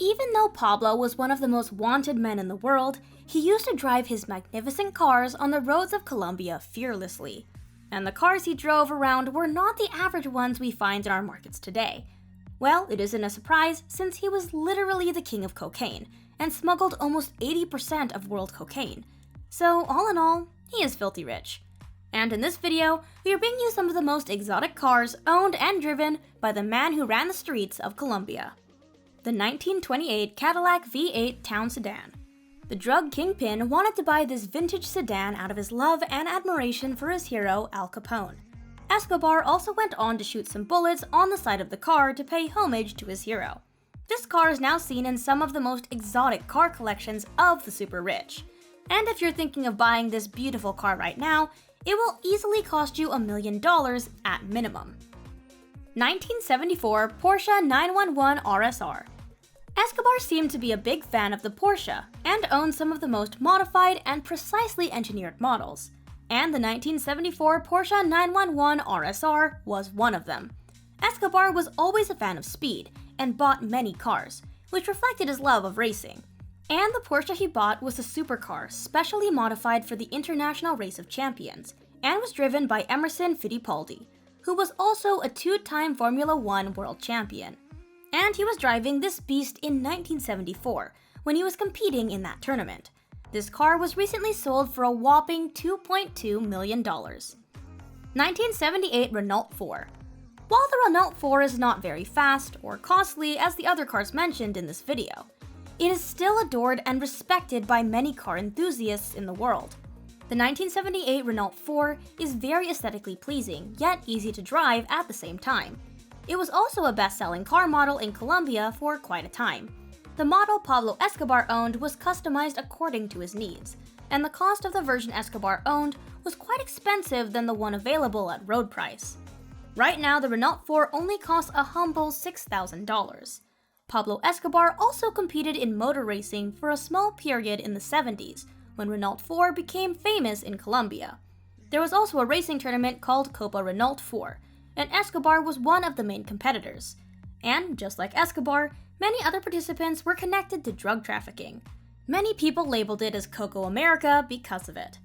Even though Pablo was one of the most wanted men in the world, he used to drive his magnificent cars on the roads of Colombia fearlessly. And the cars he drove around were not the average ones we find in our markets today. Well, it isn't a surprise since he was literally the king of cocaine and smuggled almost 80% of world cocaine. So all in all, he is filthy rich. And in this video, we are bringing you some of the most exotic cars owned and driven by the man who ran the streets of Colombia. The 1928 Cadillac V8 Town Sedan. The drug kingpin wanted to buy this vintage sedan out of his love and admiration for his hero, Al Capone. Escobar also went on to shoot some bullets on the side of the car to pay homage to his hero. This car is now seen in some of the most exotic car collections of the super rich. And if you're thinking of buying this beautiful car right now, it will easily cost you $1 million at minimum. 1974 Porsche 911 RSR. Escobar seemed to be a big fan of the Porsche and owned some of the most modified and precisely engineered models. And the 1974 Porsche 911 RSR was one of them. Escobar was always a fan of speed and bought many cars, which reflected his love of racing. And the Porsche he bought was a supercar specially modified for the International Race of Champions and was driven by Emerson Fittipaldi, who was also a two-time Formula One world champion. And he was driving this beast in 1974 when he was competing in that tournament. This car was recently sold for a whopping $2.2 million. 1978 Renault 4. While the Renault 4 is not very fast or costly as the other cars mentioned in this video, it is still adored and respected by many car enthusiasts in the world. The 1978 Renault 4 is very aesthetically pleasing, yet easy to drive at the same time. It was also a best-selling car model in Colombia for quite a time. The model Pablo Escobar owned was customized according to his needs, and the cost of the version Escobar owned was quite expensive than the one available at road price. Right now, the Renault 4 only costs a humble $6,000. Pablo Escobar also competed in motor racing for a small period in the 70s, when Renault 4 became famous in Colombia. There was also a racing tournament called Copa Renault 4, and Escobar was one of the main competitors. And just like Escobar, many other participants were connected to drug trafficking. Many people labeled it as Coco America because of it.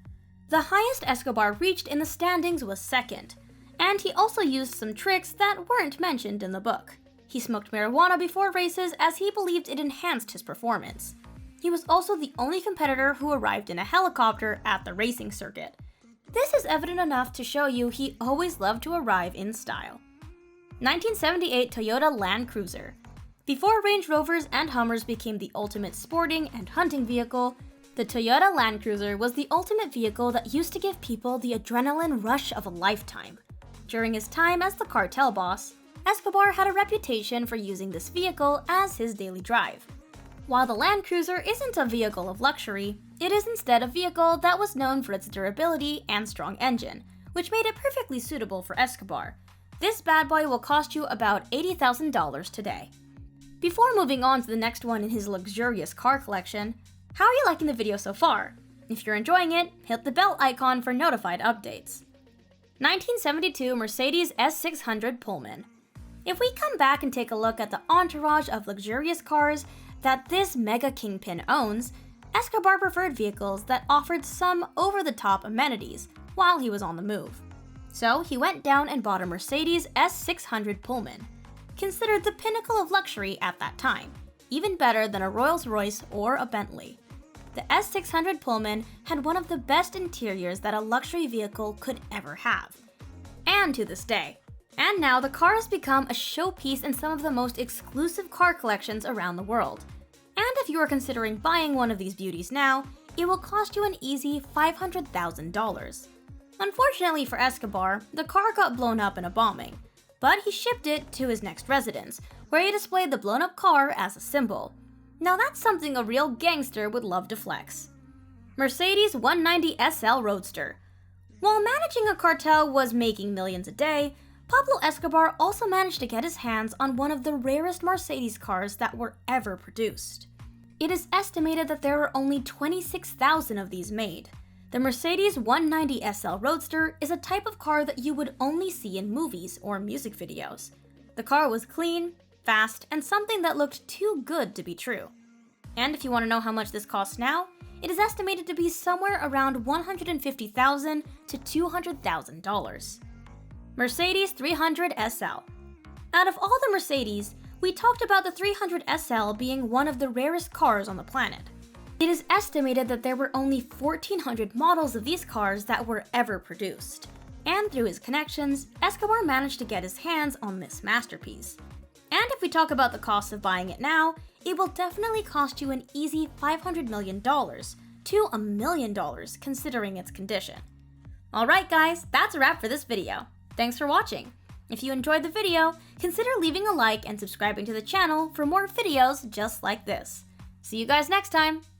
The highest Escobar reached in the standings was second, and he also used some tricks that weren't mentioned in the book. He smoked marijuana before races as he believed it enhanced his performance. He was also the only competitor who arrived in a helicopter at the racing circuit. This is evident enough to show you he always loved to arrive in style. 1978 Toyota Land Cruiser. Before Range Rovers and Hummers became the ultimate sporting and hunting vehicle, the Toyota Land Cruiser was the ultimate vehicle that used to give people the adrenaline rush of a lifetime. During his time as the cartel boss, Escobar had a reputation for using this vehicle as his daily drive. While the Land Cruiser isn't a vehicle of luxury, it is instead a vehicle that was known for its durability and strong engine, which made it perfectly suitable for Escobar. This bad boy will cost you about $80,000 today. Before moving on to the next one in his luxurious car collection, how are you liking the video so far? If you're enjoying it, hit the bell icon for notified updates. 1972 Mercedes S600 Pullman. If we come back and take a look at the entourage of luxurious cars that this mega kingpin owns, Escobar preferred vehicles that offered some over-the-top amenities while he was on the move. So he went down and bought a Mercedes S600 Pullman, considered the pinnacle of luxury at that time, even better than a Rolls-Royce or a Bentley. The S600 Pullman had one of the best interiors that a luxury vehicle could ever have, and to this day. And now the car has become a showpiece in some of the most exclusive car collections around the world. And if you are considering buying one of these beauties now, it will cost you an easy $500,000. Unfortunately for Escobar, the car got blown up in a bombing, but he shipped it to his next residence, where he displayed the blown up car as a symbol. Now that's something a real gangster would love to flex. Mercedes 190 SL Roadster. While managing a cartel was making millions a day, Pablo Escobar also managed to get his hands on one of the rarest Mercedes cars that were ever produced. It is estimated that there were only 26,000 of these made. The Mercedes 190 SL Roadster is a type of car that you would only see in movies or music videos. The car was clean, fast, and something that looked too good to be true. And if you want to know how much this costs now, it is estimated to be somewhere around $150,000 to $200,000. Mercedes 300 SL. Out of all the Mercedes, we talked about the 300 SL being one of the rarest cars on the planet. It is estimated that there were only 1,400 models of these cars that were ever produced. And through his connections, Escobar managed to get his hands on this masterpiece. And if we talk about the cost of buying it now, it will definitely cost you an easy $500 million to $1 million considering its condition. Alright guys, that's a wrap for this video. Thanks for watching. If you enjoyed the video, consider leaving a like and subscribing to the channel for more videos just like this. See you guys next time!